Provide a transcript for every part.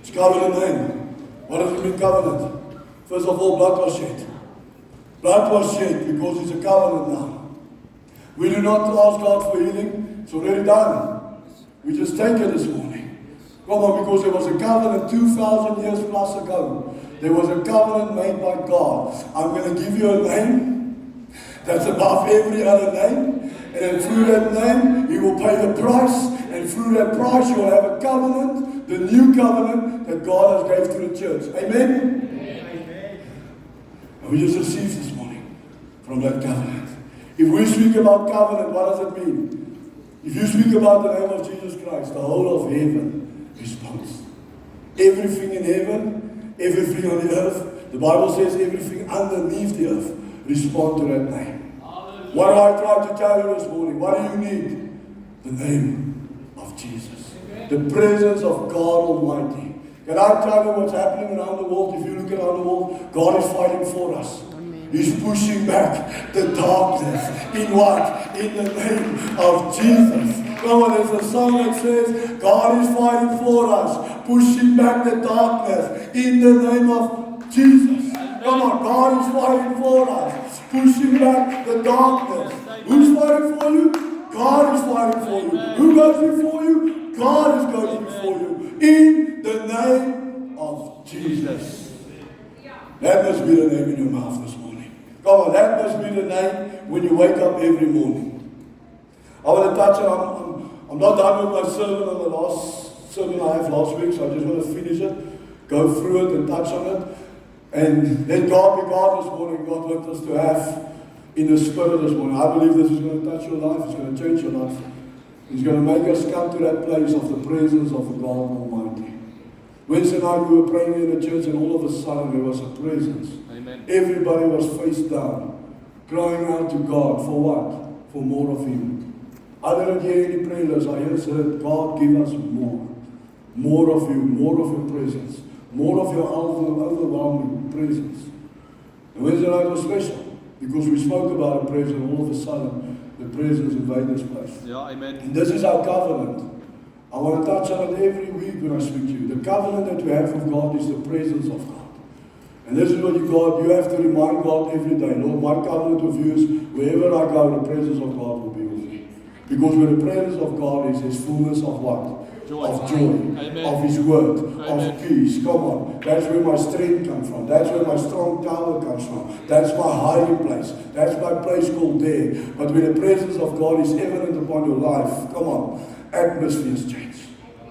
It's covenant name. What does it mean, covenant? First of all, blood was shed. Blood was shed because it's a covenant now. We do not ask God for healing. It's already done. We just take it this morning. Come on, because there was a covenant 2,000 years plus ago. There was a covenant made by God. I'm going to give you a name that's above every other name. And then through that name, He will pay the price. And through that price, you will have a covenant, the new covenant that God has gave to the church. Amen? Amen. And we just received this morning from that covenant. If we speak about covenant, what does it mean? If you speak about the name of Jesus Christ, the whole of heaven responds. Everything in heaven, everything on the earth, the Bible says everything underneath the earth respond to that name. Hallelujah. What do I try to tell you this morning? What do you need? The name of Jesus. Amen. The presence of God Almighty. Can I tell you what's happening around the world? If you look around the world, God is fighting for us. He's pushing back the darkness. In what? In the name of Jesus. Come on, there's a song that says, God is fighting for us, pushing back the darkness in the name of Jesus. Come on, God is fighting for us, pushing back the darkness. Who's fighting for you? God is fighting for you. Who goes before you? God is going before you. In the name of Jesus. That must be the name in your mouth this morning. Come on, that must be the name when you wake up every morning. I want to touch on, I'm not done with my sermon on the last sermon I have last week, so I just want to finish it, go through it and touch on it. And let God be God this morning. God wants us to have in the Spirit this morning. I believe this is going to touch your life, it's going to change your life. It's going to make us come to that place of the presence of the God Almighty. Wednesday night we were praying in the church and all of a sudden there was a presence. Amen. Everybody was face down, crying out to God for what? For more of Him. I didn't hear any prayer lists. I just said, God, give us more. More of You, more of Your presence, more of Your overwhelming presence. And Wednesday night was special because we spoke about a presence and all of a sudden the presence invaded this place. Yeah, amen. And this is our covenant. I want to touch on it every week when I speak to you. The covenant that we have with God is the presence of God. And this is what you have to remind God every day. Lord, my covenant with You is wherever I go, the presence of God will be with me. Because where the presence of God is, there's fullness of what? Joy. Of joy. Amen. Of His word. Amen. Of peace. Come on. That's where my strength comes from. That's where my strong tower comes from. That's my hiding place. That's my place called there. But when the presence of God is evident upon your life, come on, atmospheres change.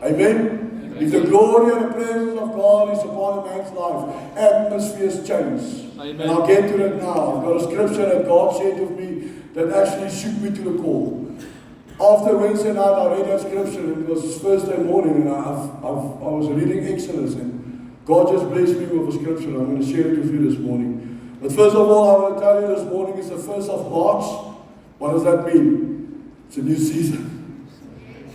Amen? If the glory and the presence of God is upon a man's life, atmospheres change. Amen. And I'll get to that now. I've got a scripture that God shared with me that actually shook me to the core. After Wednesday night, I read that scripture. It was Thursday morning, and I was reading Exodus, and God just blessed me with a scripture. I'm going to share it with you this morning. But first of all, I want to tell you this morning is the 1st of March. What does that mean? It's a new season.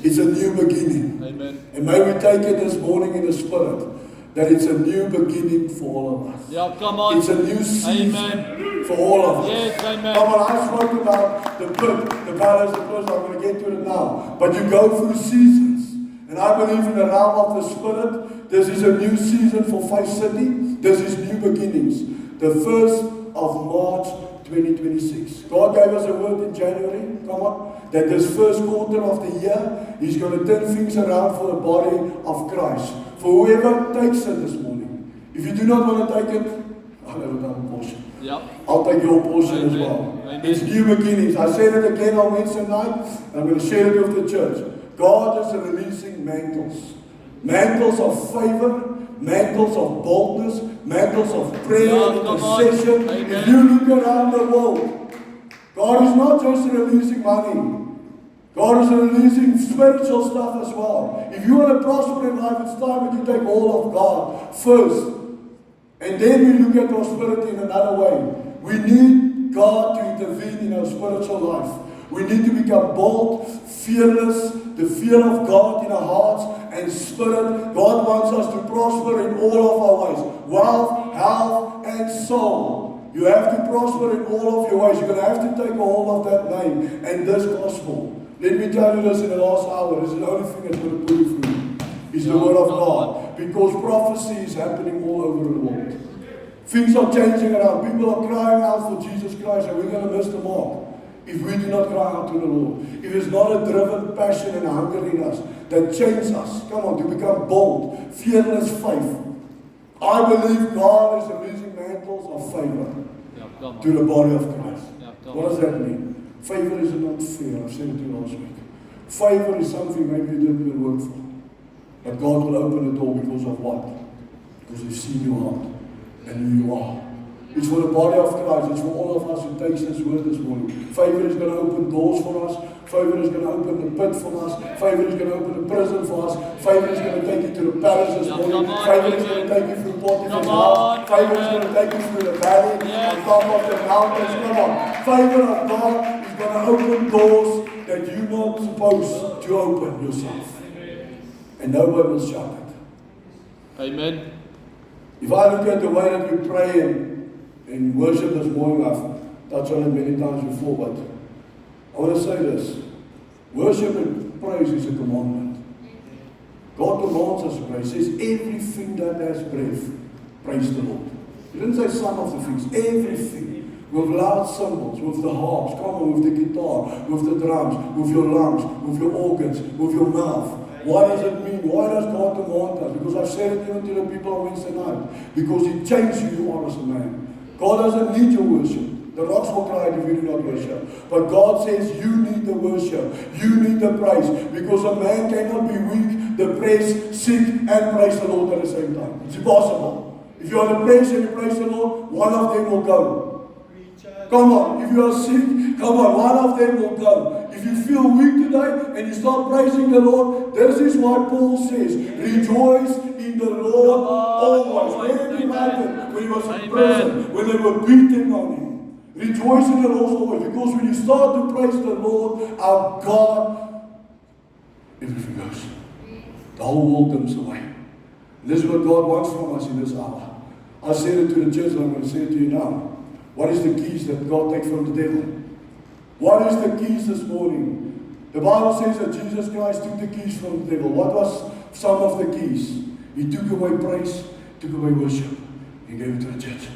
It's a new beginning. Amen. And may we take it this morning in the Spirit that it's a new beginning for all of us. Yeah, come on. It's a new season. Amen. For all of us. Yes, amen. Come on, I spoke about the pit, the palace, the place. I'm going to get to it now. But you go through seasons. And I believe in the realm of the Spirit, this is a new season for Faith City. This is new beginnings. The 1st of March 2026. God gave us a word in January. Come on. That this first quarter of the year, He's going to turn things around for the body of Christ. For whoever takes it this morning. If you do not want to take it, I'll have another portion. Yep. I'll take your portion Amen. As well. Amen. It's new beginnings. I said it again on Wednesday night. I'm going to share it with the church. God is releasing mantles. Mantles of favor, mantles of boldness, mantles of prayer and intercession. If you look around the world, God is not just releasing money. God is releasing spiritual stuff as well. If you want to prosper in life, it's time that you take hold of God first. And then we look at prosperity in another way. We need God to intervene in our spiritual life. We need to become bold, fearless, the fear of God in our hearts and spirit. God wants us to prosper in all of our ways. Wealth, health, and soul. You have to prosper in all of your ways. You're going to have to take a hold of that name and this gospel. Let me tell you this in the last hour. This is the only thing that's going to pull you through. is the word of God. Because prophecy is happening all over the world. Things are changing around. People are crying out for Jesus Christ, and we're going to miss the mark if we do not cry out to the Lord. If it's not a driven passion and hunger in us that changes us, come on, to become bold, fearless faith. I believe God is releasing mantles of favor to the body of Christ. What does that mean? Favor is not fear. I've said it to you last week. Favor is something maybe you didn't even work for. But God will open the door because of what? Because He's seen your heart and who you are. It's for the body of Christ. It's for all of us who takes this word this morning. Favor is going to open doors for us. Favor is going to open the pit for us. Favor is going to open the prison for us. Favor is going to take you to the palace this morning. Favor is going to take you through Potiphar's house. Favor is going to take you through the valley on top of the mountains. Come on. Favor of God is going to open doors that you're not supposed to open yourself. And no one will shut it. Amen. If I look at the way that we pray in worship this morning, I've touched on it many times before, but I want to say this. Worship and praise is a commandment. God commands us to praise. He says everything that has breath, praise the Lord. He didn't say some of the things, everything. With loud cymbals, with the harps, come on, with the guitar, with the drums, with your lungs, with your organs, with your mouth. What does it mean? Why does God command us? Because I've said it even to the people on Wednesday night. Because He changed who you are as a man. God doesn't need your worship. The rocks will cry if you do not worship. But God says you need the worship. You need the praise. Because a man cannot be weak, depressed, sick, and praise the Lord at the same time. It's impossible. If you are depressed and you praise the Lord, one of them will go. Come on, if you are sick, come on, one of them will go. If you feel weak today and you start praising the Lord, this is what Paul says. Rejoice in the Lord always. Where did he write it? When he was in prison, when they were beating on him. Rejoice in the Lord always. Because when you start to praise the Lord, our God, everything goes. The whole world comes away. And this is what God wants from us in this hour. I said it to the church and I'm going to say it to you now. What is the keys that God takes from the devil? What is the keys this morning? The Bible says that Jesus Christ took the keys from the devil. What was some of the keys? He took away praise, took away worship. He gave it to the church.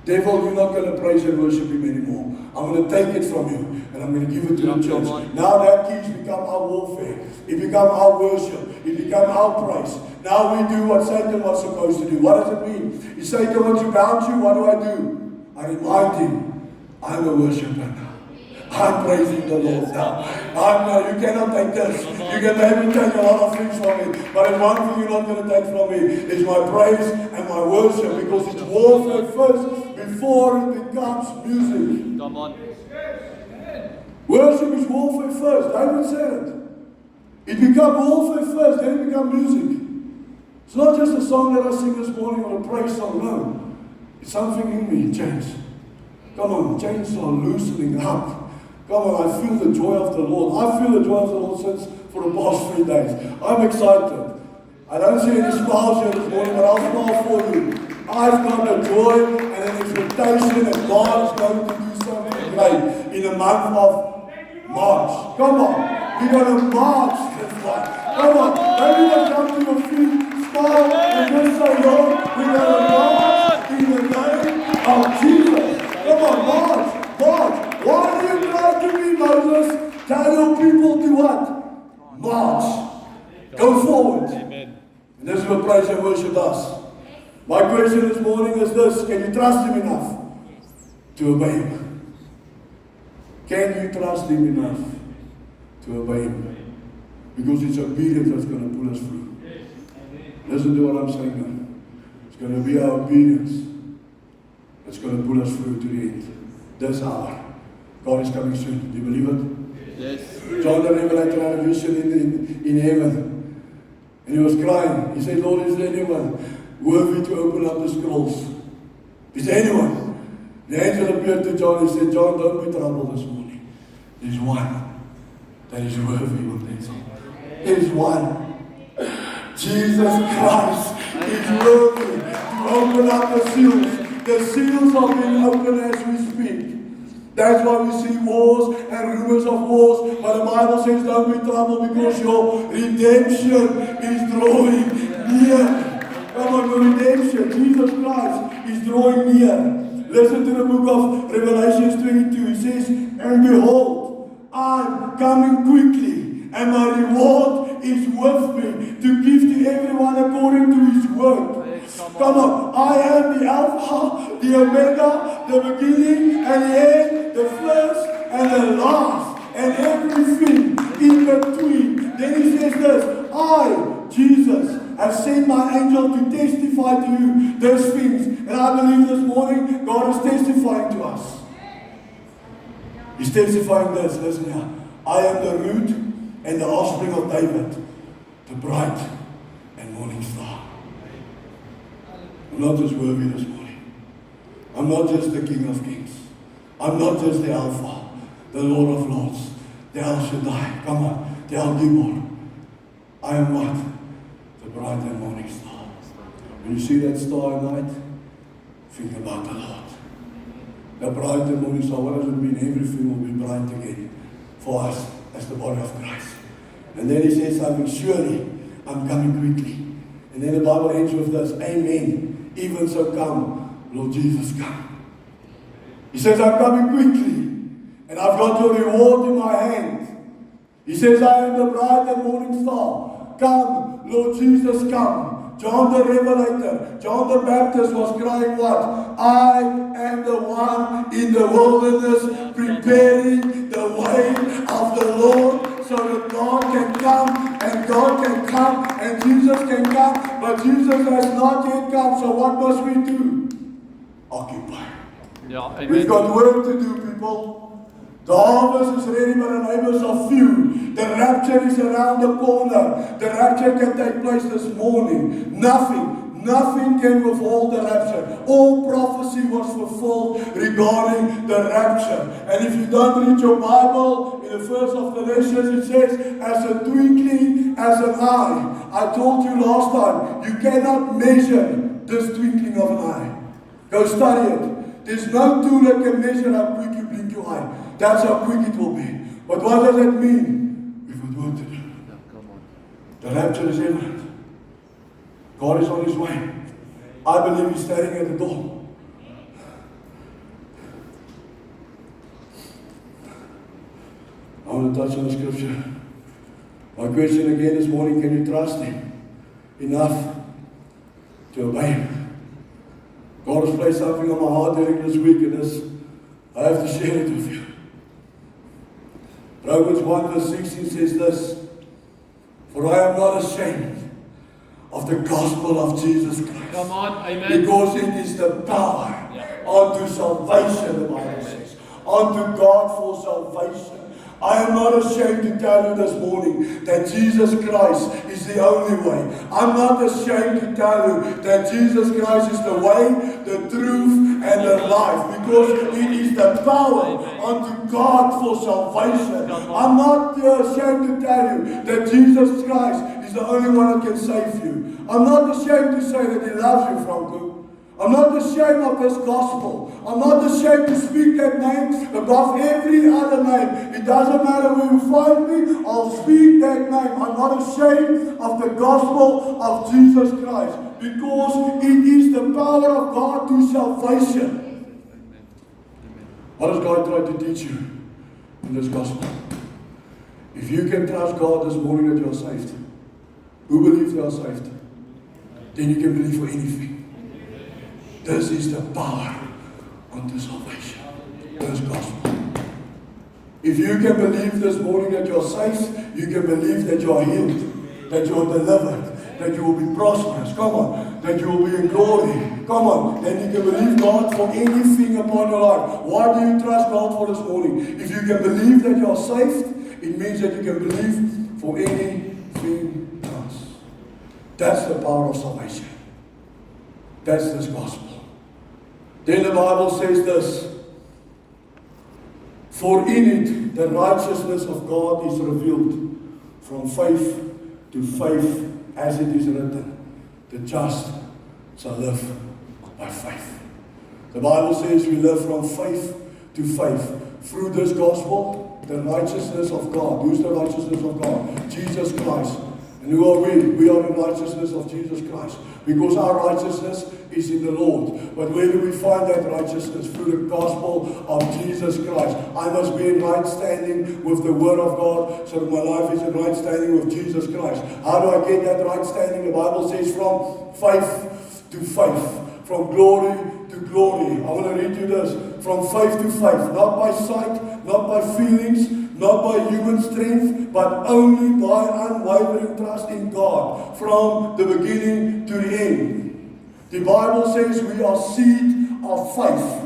Devil, you're not going to praise and worship Him anymore. I'm going to take it from you and I'm going to give it to the church. Now that keys become our warfare. It become our worship. It become our praise. Now we do what Satan was supposed to do. What does it mean? If Satan wants to bound you, what do? I remind him, I'm a worshiper now. I'm praising the Lord now. You cannot take this. You can maybe take a lot of things from me. But if one thing you're not going to take from me is my praise and my worship. Because it's warfare first before it becomes music. Come on. Worship is warfare first. David said it. It becomes warfare first, then it becomes music. It's not just a song that I sing this morning or a praise song, no. It's something in me, chains. Come on, chains are loosening up. Come on, I feel the joy of the Lord. I feel the joy of the Lord since for the past 3 days. I'm excited. I don't see any smiles here this morning, but I'll smile for you. I've got a joy and an expectation that God is going to do something great in the month of March. Come on, we're going to march this month. Come on, maybe just come to your feet, smile, and just say, Lord, we're going to march in the name of Jesus. Come on, march, march. Why do you try to be Moses? Tell your people to what? March. Go forward. Amen. And this is what praise and worship does. My question this morning is this: can you trust Him enough to obey Him? Can you trust Him enough to obey Him? Because it's obedience that's going to pull us through. Listen to what I'm saying now. It's going to be our obedience that's going to pull us through to the end. This hour. God is coming soon. Do you believe it? Yes. John the Revelator had a vision in heaven. And he was crying. He said, Lord, is there anyone worthy to open up the scrolls? Is there anyone? The angel appeared to John and said, John, don't be troubled this morning. There's one that is worthy of this. There's one. Jesus Christ is worthy to open up the seals. The seals are being opened as we speak. That's why we see wars and rumors of wars. But the Bible says don't be troubled because your redemption is drawing near. Come on, your redemption, Jesus Christ, is drawing near. Listen to the book of Revelation 22. He says, and behold, I'm coming quickly, and my reward is with me to give to everyone according to his work. Come on, I am the Alpha, the Omega, the beginning and the end, the first and the last, and everything in between. Then he says this, I, Jesus, have sent my angel to testify to you those things. And I believe this morning God is testifying to us. He's testifying this, listen here. I am the root and the offspring of David, the bright and morning star. I'm not just worthy this morning. I'm not just the King of Kings. I'm not just the Alpha, the Lord of Lords, the El Shaddai. Come on, the El Gibor. I am what? The bright and morning star. When you see that star at night, think about the Lord. The bright and morning star, what does it mean? Everything will be bright again for us as the body of Christ. And then he says something, surely I'm coming quickly. And then the Bible ends with this, amen. Even so come, Lord Jesus, come. He says, I'm coming quickly, and I've got your reward in my hand. He says, I am the bright and morning star. Come, Lord Jesus, come. John the Revelator, John the Baptist was crying what? I am the one in the wilderness preparing the way of the Lord so that God can come and God can come and Jesus can come. But Jesus has not yet come, so what must we do? Occupy. Yeah, amen. We've got work to do, people. The harvest is ready, but the laborers are few. The rapture is around the corner. The rapture can take place this morning. Nothing can withhold the rapture. All prophecy was fulfilled regarding the rapture. And if you don't read your Bible, in the first of Galatians it says, as a twinkling, as an eye. I told you last time, you cannot measure this twinkling of an eye. Go study it. There's no tool that can measure how quick you blink your eye. That's how quick it will be. But what does that mean? We've got work to do. The rapture is imminent. God is on his way. I believe he's standing at the door. I want to touch on the scripture. My question again this morning, can you trust him enough to obey him? God has placed something on my heart during this week, and I have to share it with you. Romans 1 verse 16 says this, for I am not ashamed of the gospel of Jesus Christ. Come on, amen. Because it is the power unto salvation, the Bible says. Unto God for salvation. I am not ashamed to tell you this morning that Jesus Christ is the only way. I'm not ashamed to tell you that Jesus Christ is the way, the truth, and the life. Because it is the power unto God for salvation. I'm not ashamed to tell you that Jesus Christ is the only one that can save you. I'm not ashamed to say that he loves you, Franco. I'm not ashamed of this gospel. I'm not ashamed to speak that name above every other name. It doesn't matter where you find me, I'll speak that name. I'm not ashamed of the gospel of Jesus Christ because it is the power of God to salvation. What does God try to teach you in this gospel? If you can trust God this morning that you are saved, who believes they are saved? Then you can believe for anything. This is the power unto salvation. This gospel. If you can believe this morning that you're saved, you can believe that you are healed, that you are delivered, that you will be prosperous. Come on. That you will be in glory. Come on. Then you can believe God for anything upon your life. Why do you trust God for this morning? If you can believe that you are saved, it means that you can believe for anything else. That's the power of salvation. That's this gospel. Then the Bible says this, for in it the righteousness of God is revealed from faith to faith, as it is written, the just shall live by faith. The Bible says we live from faith to faith. through this gospel, the righteousness of God. Who's the righteousness of God? Jesus Christ. And who are we? We are the righteousness of Jesus Christ. Because our righteousness is in the Lord. But where do we find that righteousness? Through the gospel of Jesus Christ. I must be in right standing with the Word of God, so that my life is in right standing with Jesus Christ. How do I get that right standing? The Bible says from faith to faith. From glory to glory. I want to read you this. From faith to faith. Not by sight, not by feelings, not by human strength, but only by unwavering trust in God. From the beginning to the end. The Bible says we are seed of faith.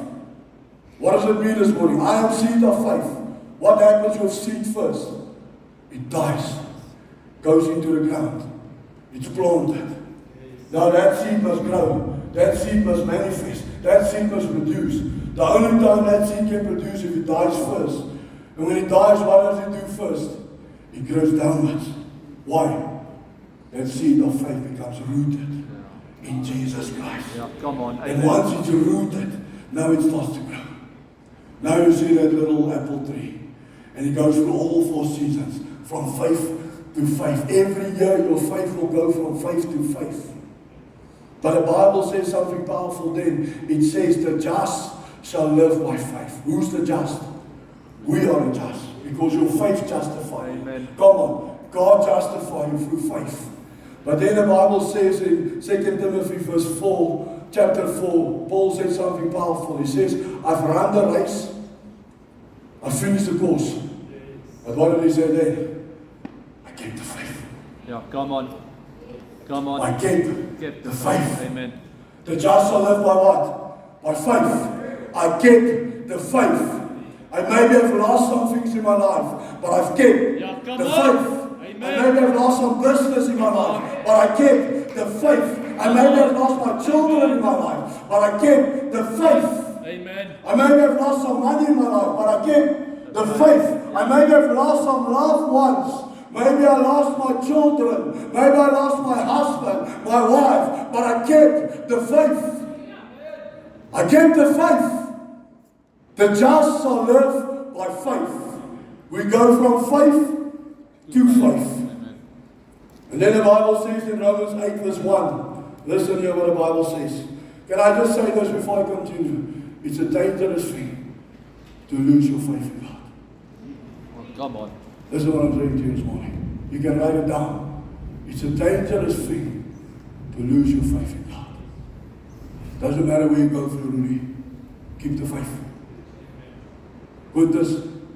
What does it mean this morning? I am seed of faith. What happens with seed first? It dies. Goes into the ground. It's planted. Now that seed must grow. That seed must manifest. That seed must produce. The only time that seed can produce if it dies first. And when it dies, what does it do first? It grows downwards. Why? That seed of faith becomes rooted in Jesus Christ. Yeah, come on. And once it's rooted, now it starts to grow. Now you see that little apple tree. And it goes through all 4 seasons. From faith to faith. Every year your faith will go from faith to faith. But the Bible says something powerful then. It says the just shall live by faith. Who's the just? We are the just. Because your faith justifies you. Amen. Come on. God justifies you through faith. But then the Bible says in 2 Timothy verse 4, chapter 4, Paul says something powerful. He says, I've run the race. I've finished the course. But what did he say then? I kept the faith. Yeah, come on. Come on. I kept the faith. Amen. The just shall live by what? By faith. I kept the faith. I maybe have lost some things in my life, but I've kept the faith. Amen. I maybe have lost some business in my life, but I kept the faith. I maybe have lost my children in my life, but I kept the faith. Amen. I maybe have lost some money in my life, but I kept the faith. I maybe have lost some loved ones. Maybe I lost my children. Maybe I lost my husband, my wife, but I kept the faith. I kept the faith. The just shall live by faith. We go from faith to faith. And then the Bible says in Romans 8 verse 1, listen here what the Bible says. Can I just say this before I continue? It's a dangerous thing to lose your faith in God. Oh, come on. This is what I'm saying to you this morning. You can write it down. It's a dangerous thing to lose your faith in God. Doesn't matter where you go through, Rudy. Keep the faith. Goodness,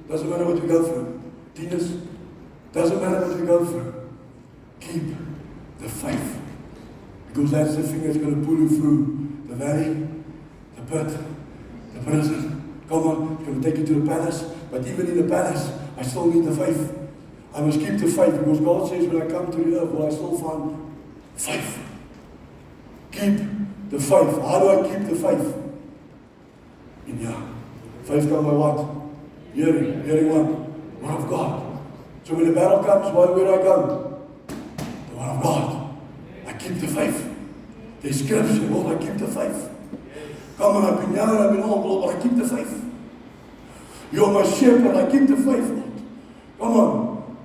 doesn't matter what you go through. Tennis, doesn't matter what you go through. Keep the faith. Because that's the thing that's going to pull you through the valley, the pit, the prison. Come on, it's going to take you to the palace. But even in the palace, I still need the faith. I must keep the faith because God says when I come to the earth, will I still find faith? Keep the faith. How do I keep the faith? In here. Faith comes by what? Hearing. Hearing what? Word of God. So when the battle comes, where do I go? The Word of God. I keep the faith. The scripture, Lord, I keep the faith. Come on, I've been young, I've been old, Lord, but I keep the faith. You're my shepherd, I keep the faith, Lord. Come on.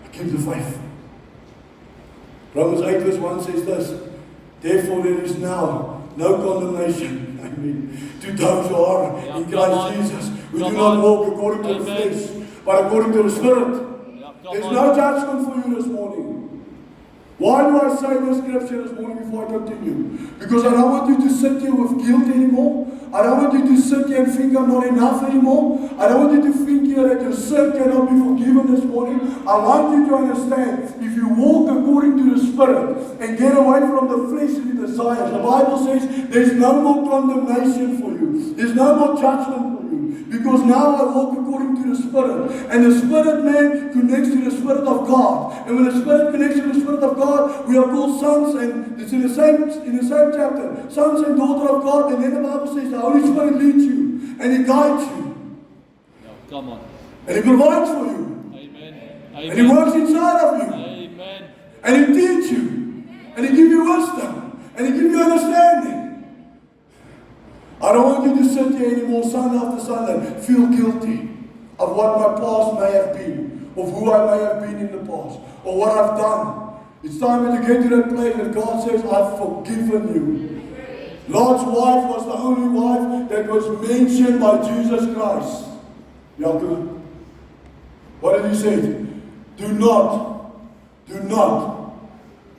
I keep the faith. Romans 8 verse 1 says this. Therefore there is now no condemnation. I mean, to those who are in Christ Jesus. We do not walk according to the flesh, but according to the Spirit. There's no judgment for you this morning. Why do I say this scripture this morning before I continue? Because I don't want you to sit here with guilt anymore. I don't want you to sit here and think I'm not enough anymore. I don't want you to think here that your sin cannot be forgiven this morning. I want you to understand, if you walk according to the Spirit and get away from the fleshly desires, the Bible says there's no more condemnation for you. There's no more judgment for you. Because now I walk according to the Spirit. And the Spirit man connects to the Spirit of God. And when the Spirit connects to the Spirit of God, we are called sons, and it's in the same chapter. Sons and daughter of God. And then the Bible says the Holy Spirit leads you and He guides you. Come on. And He provides for you. Amen. And He works inside of you. Amen. And He teaches you. And He gives you wisdom. And He gives you understanding. I I don't want you to sit here anymore Sunday after Sunday, feel guilty of what my past may have been, of who I may have been in the past, or what I've done. It's time to get to that place that God says, I've forgiven you. Lot's wife was the only wife that was mentioned by Jesus Christ. Jacob, what did he say? Do not.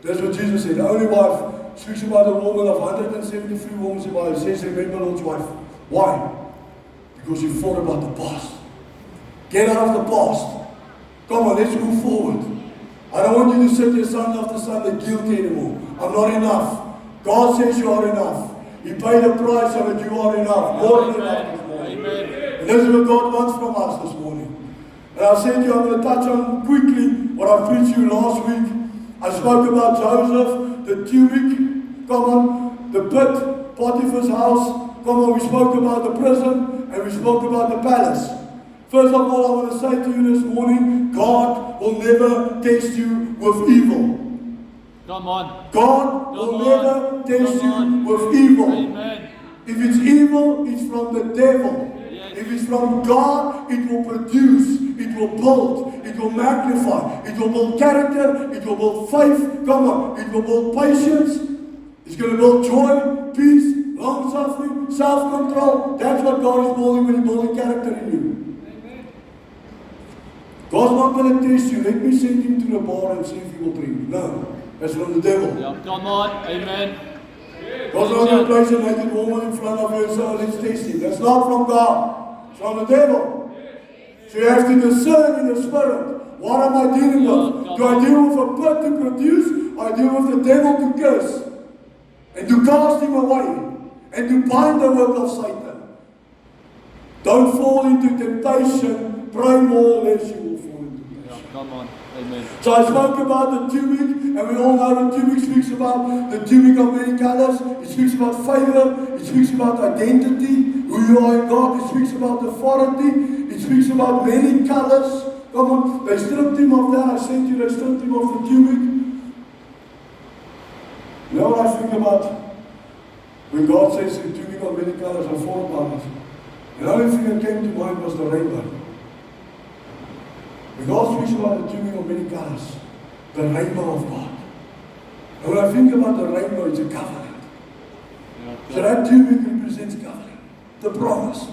That's what Jesus said. The only wife speaks about a woman of 173 women in the Bible. It says, remember Lot's wife. Why? Because you thought about the past. Get out of the past. Come on, let's move forward. I don't want you to sit here Sunday after Sunday guilty anymore. I'm not enough. God says you are enough. He paid a price so that you are enough. More than enough this morning. Amen. And this is what God wants from us this morning. And I said to you, I'm going to touch on quickly what I preached to you last week. I spoke about Joseph, the tunic, come on, the pit, Potiphar's house, come on, we spoke about the prison, and we spoke about the palace. First of all, I want to say to you this morning, God will never test you with evil. Come on. God will never test you with evil. Amen. If it's evil, it's from the devil. Yes. If it's from God, it will produce, it will build, it will magnify, it will build character, it will build faith, come on, it will build patience, it's going to build joy, peace, long-suffering, self-control. That's what God is building when He's building character in you. God's not going to test you. Let me send him to the bar and see if he will drink. No, that's from the devil. Yeah, come on. Amen. God's not going to place a naked woman in front of you and say, oh, let's test him. That's not from God. It's from the devil. So you have to discern in the spirit. What am I dealing with? Do I deal with a pit to produce? Or I deal with the devil to curse? And to cast him away? And to bind the work of Satan? Don't fall into temptation. Pray more lest you will fall into temptation. Yeah, come on. Amen. So I spoke about the tunic, and we all know the tunic speaks about the tunic of many colors. It speaks about favor. It speaks about identity, who you are in God. It speaks about authority. It speaks about many colors. Come on, they stripped him of that. I said to you, they stripped him of the tunic. You know what I think about? When God says the tunic of many colors, I thought about it. The only thing that came to mind was the rainbow. When God speaks about the tunic of many colors, the rainbow of God. And when I think about the rainbow, it's a covenant. So that tunic represents covenant, the promise.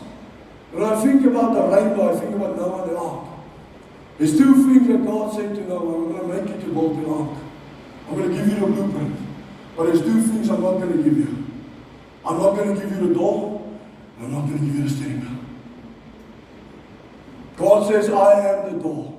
When I think about the rainbow, I think about Noah and the ark. There's two things that God said to Noah: I'm going to make you to build the ark. I'm going to give you the blueprint. But there's two things I'm not going to give you. I'm not going to give you the door, and I'm not going to give you the steering wheel. God says, I am the door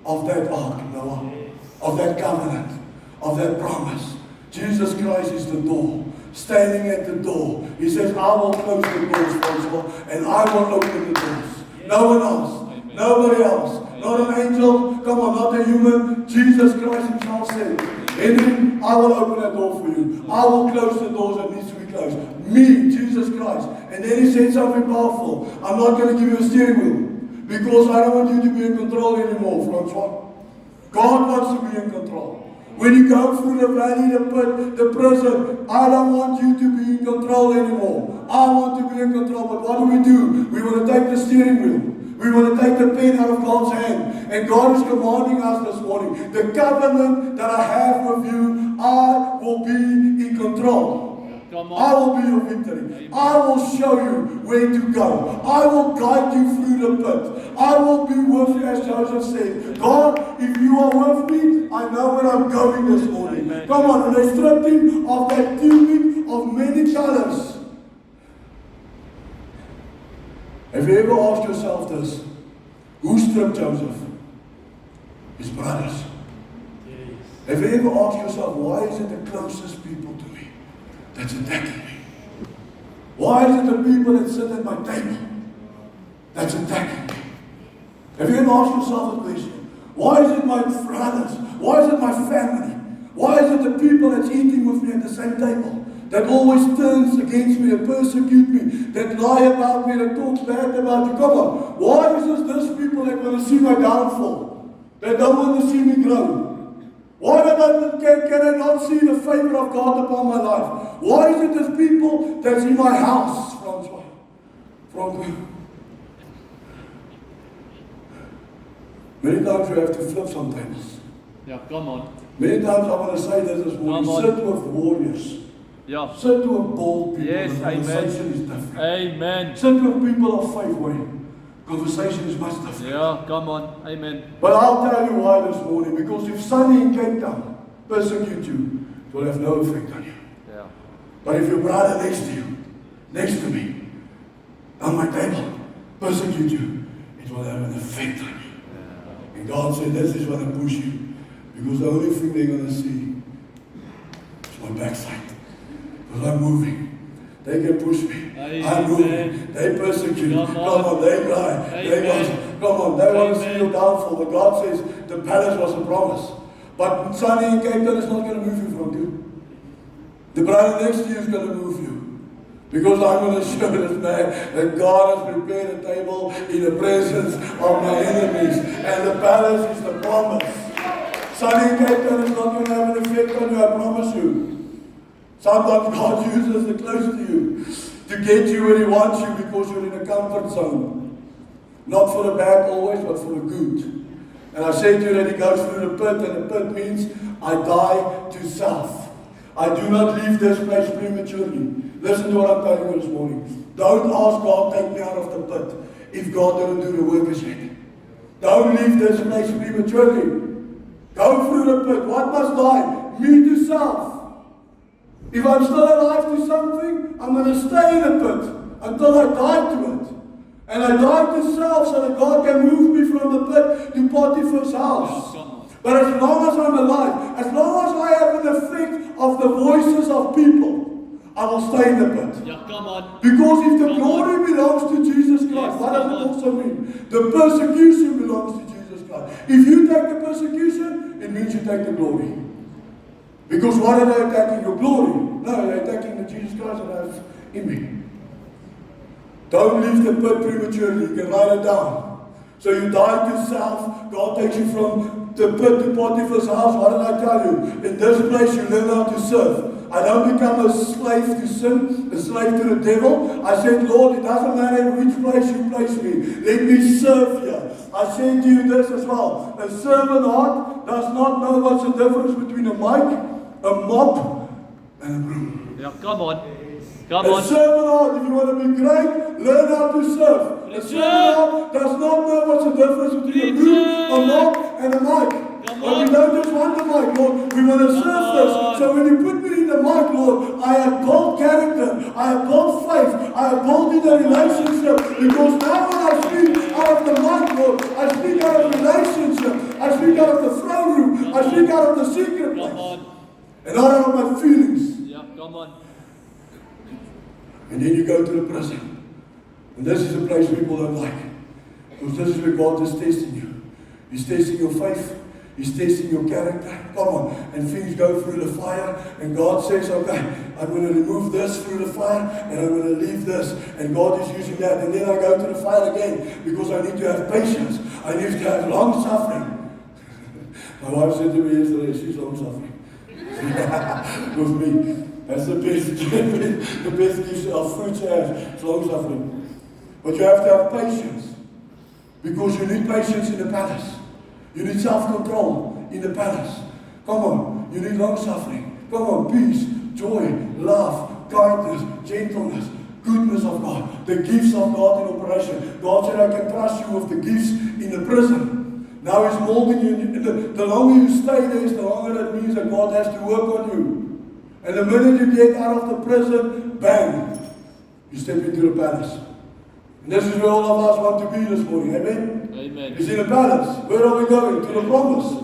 of that ark, Noah, of that covenant, of that promise. Jesus Christ is the door, standing at the door. He says, I will close the doors, Francois, and I will open the doors. No one else, nobody else, not an angel, come on, not a human. Jesus Christ himself said, Henry, I will open that door for you. I will close the doors that needs to be closed. Me, Jesus Christ. And then he said something powerful. I'm not going to give you a steering wheel. Because I don't want you to be in control anymore, Francois. God wants to be in control. When you go through the valley, the pit, the prison, I don't want you to be in control anymore. I want to be in control. But what do? We want to take the steering wheel. We want to take the pen out of God's hand. And God is commanding us this morning. The covenant that I have with you, I will be in control. I will be your victory. I will show you where to go. I will guide you through the pit. I will be with you, as Joseph said. God, if you are with me, I know where I'm going this morning. Come on, and they stripped him of that tunic of many colors. Have you ever asked yourself this? Who stripped Joseph? His brothers. Have you ever asked yourself, why is it the closest people to me that's attacking me? Why is it the people that sit at my table that's attacking me? Have you ever asked yourself a question? Why is it my brothers? Why is it my family? Why is it the people that's eating with me at the same table that always turns against me, that persecute me, that lie about me, that talks bad about you? Come on. Why is it this people that want to see my downfall, that don't want to see me grow? Why can I not see the favor of God upon my life? Why is it there's people that's in my house, Francois, from... Many times you have to flip some tables. Yeah, come on. Many times I want to say this morning, Come on. sit with warriors. Yeah. Sit with bold people. Yes, the conversation amen. is different. Amen. Sit with people of faith where conversation is much different. Yeah, come on. Amen. But I'll tell you why this morning, because if Sunny in Cape Town persecute you, it will have no effect on you. Yeah. But if your brother next to you, next to me, on my table, persecute you, it will have an effect on you. And God said, this is what I push you. Because the only thing they're going to see is my backside. Because I'm moving. They can push me. I'm moving. They persecute. Come on, they cry. They gossip. Come on, they want to see your downfall. But God says the palace was a promise. But Sunny in Cape Town is not going to move you from you. The brother next to you is going to move you. Because I'm going to show this man that God has prepared a table in the presence of my enemies. And the palace is the promise. Sunny in Cape Town is not going to have an effect on you, I promise you. Sometimes God uses the close to you to get you where He wants you because you're in a comfort zone. Not for the bad always, but for the good. And I said to you that He goes through the pit, and the pit means I die to self. I do not leave this place prematurely. Listen to what I'm telling you this morning. Don't ask God, take me out of the pit, if God didn't do the work as yet. Don't leave this place prematurely. Go through the pit. What must die? Me to self. If I'm still alive to something, I'm going to stay in the pit until I die to it. And I die to self so that God can move me from the pit to Potiphar's house. But as long as I'm alive, as long as I have an effect of the voices of people, I will stay in the pit. Yeah, come on. Because if the glory belongs to Jesus Christ, what does it also mean? The persecution belongs to Jesus Christ. If you take the persecution, it means you take the glory. Because what are they attacking? Your glory? No, they're attacking the Jesus Christ that I have in me. Don't leave the pit prematurely. You can write it down. So you die to self. God takes you from the pit to Potiphar's house. What did I tell you? In this place you learn how to serve. I don't become a slave to sin, a slave to the devil. I said, Lord, it doesn't matter in which place you place me. Let me serve here. I said to you this as well. A servant heart does not know what's the difference between a mic, a mop, and a broom. Yeah, come on. Come A on. servant heart, if you want to be great, learn how to serve. A servant heart does not know what's the difference between a broom, a mop, and a mic. But we don't just want the mic, Lord. We want to serve this. So when you put me in the mic, Lord, I have built character. I have built faith. I have built in a relationship. Because now when I speak out of the mic, Lord, I speak out of relationship. I speak out of the throne room. I speak out of the secret place. And not out of my feelings. Yeah, come on. And then you go to the prison. And this is a place people don't like. Because this is where God is testing you. He's testing your faith. He's testing your character. Come on. And things go through the fire. And God says, okay, I'm going to remove this through the fire. And I'm going to leave this. And God is using that. And then I go to the fire again. Because I need to have patience. I need to have long suffering. My wife said to me yesterday, she's long suffering. With me. That's the best, the best gift of fruit she has. It's long suffering. But you have to have patience. Because you need patience in the palace. You need self-control in the palace. Come on. You need long suffering. Come on. Peace, joy, love, kindness, gentleness, goodness of God. The gifts of God in operation. God said, I can trust you with the gifts in the prison. Now He's molding you. The longer you stay there, the longer that means that God has to work on you. And the minute you get out of the prison, bang, you step into the palace. And this is where all of us want to be this morning. Amen? Amen. It's in the palace. Where are we going? To the promise.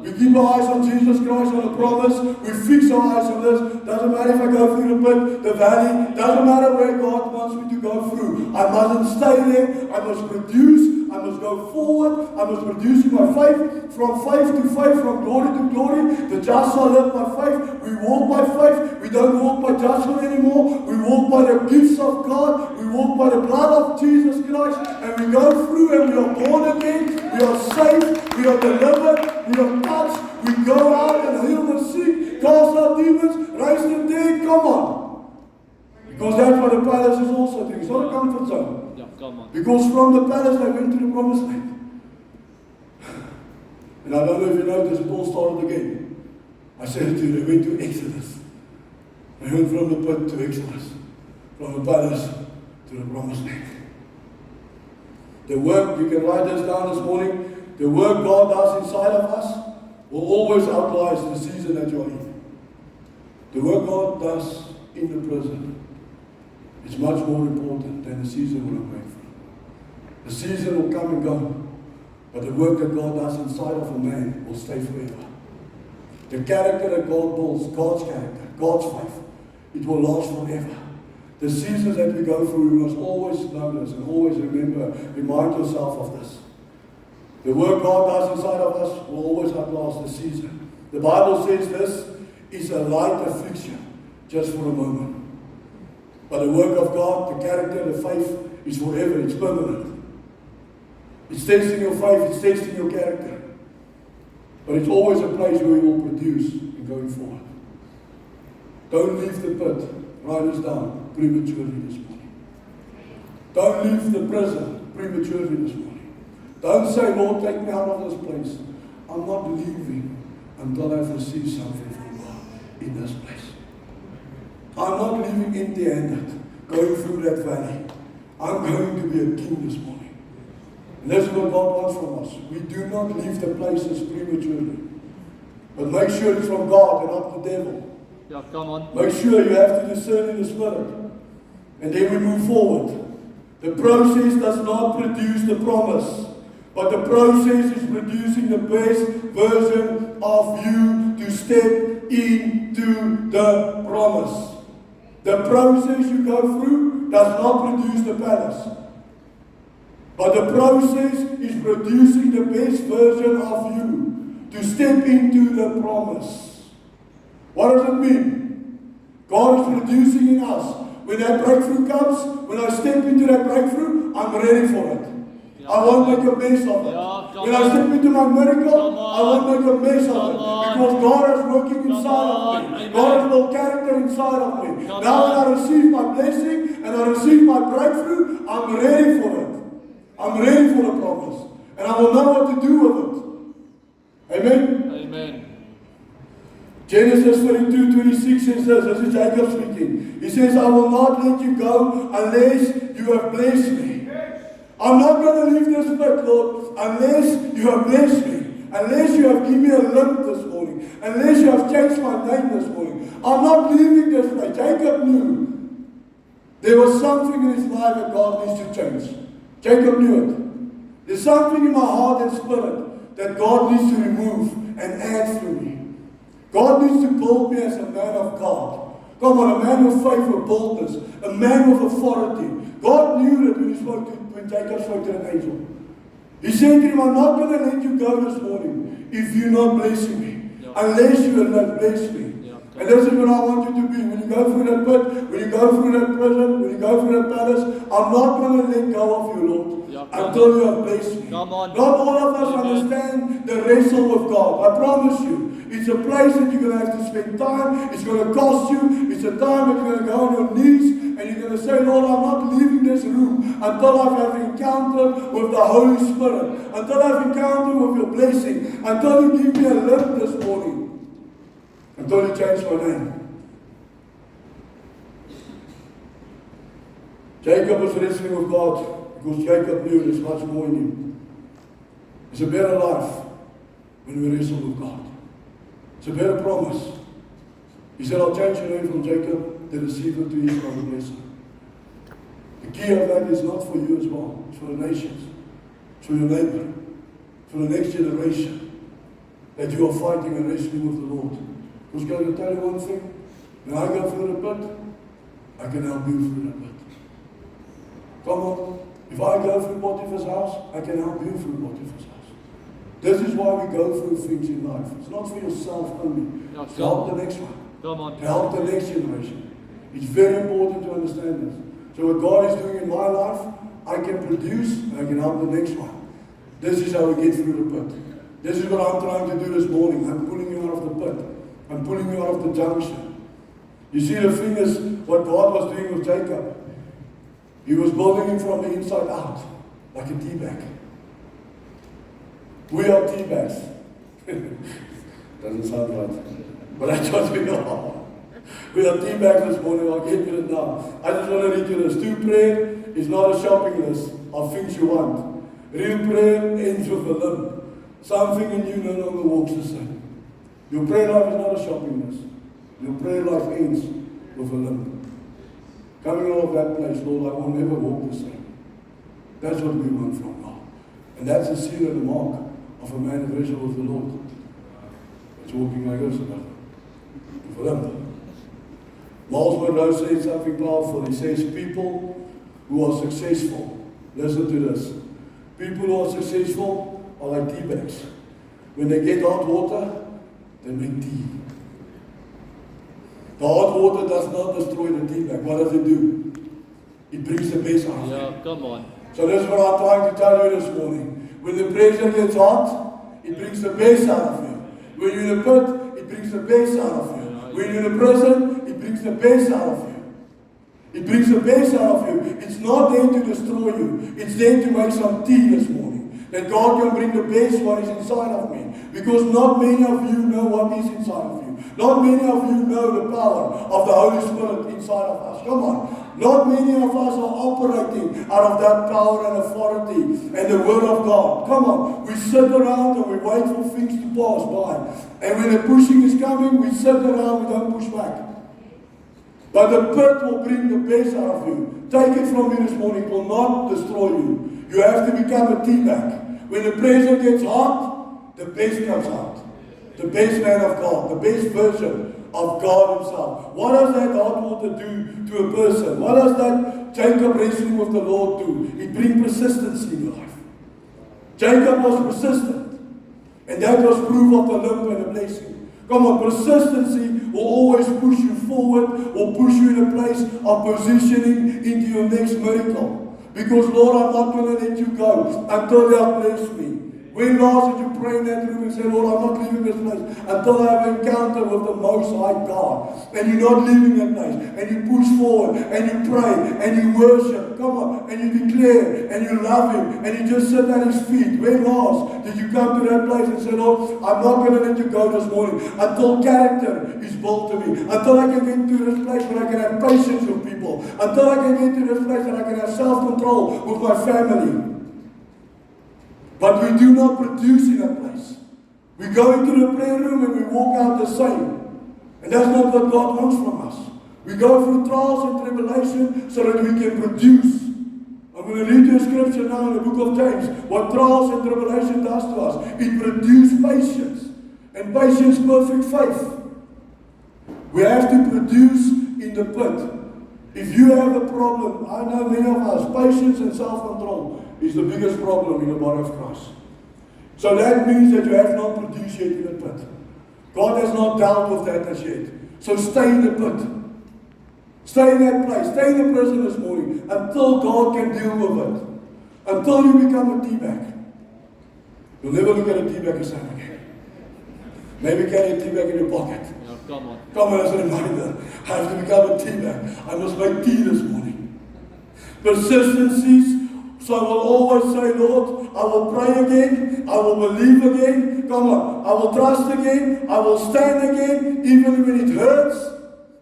We keep our eyes on Jesus Christ, on the promise. We fix our eyes on this. Doesn't matter if I go through the pit, the valley. Doesn't matter where God wants me to go through. I mustn't stay there. I must produce. I must go forward. I must produce in my faith. From faith to faith, from glory to glory. The just shall live by faith. We walk by faith. We don't walk by judgment anymore. We walk by the gifts of God. We walk by the blood of Jesus Christ. And we go through and we are born again. We are saved. We are delivered. We are touched. We go out and heal the sick. Cast out demons. Raise the dead. Come on. Because that's what the palace is also doing. It's not a comfort zone. Yeah, come on. Because from the palace they went to the promised land. And I don't know if you noticed, it all started again. I said it to you, they went to Exodus. They went from the pit to Exodus. From the palace to the promised land. The work, you can write this down this morning, the work God does inside of us will always outlast the season that you're in. The work God does in the prison is much more important than the season we're going through. The season will come and go, but the work that God does inside of a man will stay forever. The character that God builds, God's character, God's faith, it will last forever. The seasons that we go through, we must always know this and always remember, remind yourself of this. The work God does inside of us will always outlast the season. The Bible says this is a light affliction, just for a moment. But the work of God, the character, the faith is forever, it's permanent. It's testing your faith, it's testing your character. But it's always a place where you will produce in going forward. Don't leave the pit, write this down, prematurely this morning. Don't leave the prison prematurely this morning. Don't say, Lord, take me out of this place. I'm not leaving until I've received something from God in this place. I'm not leaving empty-handed, going through that valley. I'm going to be a king this morning. And that's what God wants from us. We do not leave the places prematurely. But make sure it's from God and not the devil. Yeah, come on. Make sure you have to discern in the Spirit. And then we move forward. The process does not produce the promise. But the process is producing the best version of you to step into the promise. The process you go through does not produce the palace. But the process is producing the best version of you to step into the promise. What does it mean? God is producing in us. When that breakthrough comes, when I step into that breakthrough, I'm ready for it. I won't make a mess of it. When I step into my miracle, I won't make a mess of it. Because God is working inside of me. God has built character inside of me. Now when I receive my blessing and I receive my breakthrough, I'm ready for it. I'm ready for the promise. And I will know what to do with it. Amen? Amen. Genesis 32:26 says this is Jacob speaking. He says, I will not let you go unless you have blessed me. I'm not going to leave this pit, Lord, unless you have blessed me. Unless you have given me a limp this morning. Unless you have changed my name this morning. I'm not leaving this place. Jacob knew there was something in his life that God needs to change. Jacob knew it. There's something in my heart and spirit that God needs to remove and add through me. God needs to build me as a man of God. Come on, a man of faith with boldness, a man with authority. God knew that when Jacob spoke to an angel. He said to him, I'm not going to let you go this morning if you're not blessing me. Unless you will not bless me. And this is what I want you to be. When you go through that pit, when you go through that prison, when you go through that palace, I'm not going to let go of you, Lord, until you have blessed me. Come on. Not all of us understand the wrestle with God. I promise you. It's a place that you're going to have to spend time. It's going to cost you. It's a time that you're going to go on your knees and you're going to say, Lord, I'm not leaving this room until I've had an encounter with the Holy Spirit. Until I've encountered with your blessing. Until you give me a lift this morning. Until you change my name. Jacob was wrestling with God because Jacob knew there's much more in him. It's a better life when we wrestle with God. It's a better promise. He said, I'll change your name from Jacob, the deceiver, to Israel, the blesser. The key of that is not for you as well. It's for the nations. It's for your neighbor. For the next generation. That you are fighting and wrestling with the Lord. Because I'm going to tell you one thing. When I go through the pit, I can help you through the pit. Come on. If I go through Potiphar's house, I can help you through Potiphar's house. This is why we go through things in life. It's not for yourself only. It's to help the next one. Come on. To help the next generation. It's very important to understand this. So what God is doing in my life, I can produce and I can help the next one. This is how we get through the pit. This is what I'm trying to do this morning. I'm pulling you out of the pit. I'm pulling you out of the junction. You see, the thing is, what God was doing with Jacob, He was building him from the inside out, like a tea bag. We are tea bags. Doesn't sound right. But that's what we are. We are tea bags this morning. I'll get to it now. I just want to read you this. True prayer is not a shopping list of things you want. Real prayer ends with a limp. Something in you no longer walks the same. Your prayer life is not a shopping list. Your prayer life ends with a limp. Coming out of that place, Lord, I will never walk the same. That's what we want from God. And that's the seal and the mark of a man that wrestles with the Lord. It's walking like this about with a limp. Miles Monroe said something powerful. He says, people who are successful, listen to this. People who are successful are like tea bags. When they get hot water, they make tea. The hot water does not destroy the tea bag. What does it do? It brings the best out of you. Yeah, come on. So that's what I'm trying to tell you this morning. When the pressure gets hot, it brings the best out of you. When you're in a pit, it brings the best out of you. When you're in a prison, it brings the best out of you. It brings the best out of you. It's not there to destroy you. It's there to make some tea this morning. That God can bring the best what is inside of me. Because not many of you know what is inside of you. Not many of you know the power of the Holy Spirit inside of us. Come on. Not many of us are operating out of that power and authority and the Word of God. Come on. We sit around and we wait for things to pass by. And when the pushing is coming, we sit around and we don't push back. But the pit will bring the best out of you. Take it from me this morning. It will not destroy you. You have to become a tea bag. When the pressure gets hot, the best comes out. The best man of God. The best version of God Himself. What does that hot water do to a person? What does that Jacob wrestling with the Lord do? It brings persistence in your life. Jacob was persistent. And that was proof of the limp and the blessing. Come on, persistency will always push you forward or push you in a place of positioning into your next miracle. Because Lord, I'm not going to let you go until you have blessed me. When last did you pray in that room and say, Lord, I'm not leaving this place until I have an encounter with the Most High God. And you're not leaving that place. And you push forward and you pray and you worship. Come on. And you declare and you love Him. And you just sit at His feet. When last did you come to that place and say, Lord, I'm not going to let you go this morning until character is built to me. Until I can get to this place where I can have patience with people. Until I can get to this place where I can have self-control with my family. But we do not produce in that place. We go into the prayer room and we walk out the same. And that's not what God wants from us. We go through trials and tribulation so that we can produce. I'm going to read you a scripture now in the book of James. What trials and tribulation does to us. It produces patience. And patience, perfect faith. We have to produce in the pit. If you have a problem, I know many of us, patience and self-control is the biggest problem in the body of Christ. So that means that you have not produced yet in the pit. God has not dealt with that as yet. So stay in the pit. Stay in that place. Stay in the prison this morning until God can deal with it. Until you become a tea bag. You'll never look at a tea bag the same again. Maybe carry a tea bag in your pocket. Yeah, come on. Come on, as a reminder. I have to become a tea bag. I must make tea this morning. Persistencies. So I will always say, Lord, I will pray again. I will believe again. Come on. I will trust again. I will stand again. Even when it hurts.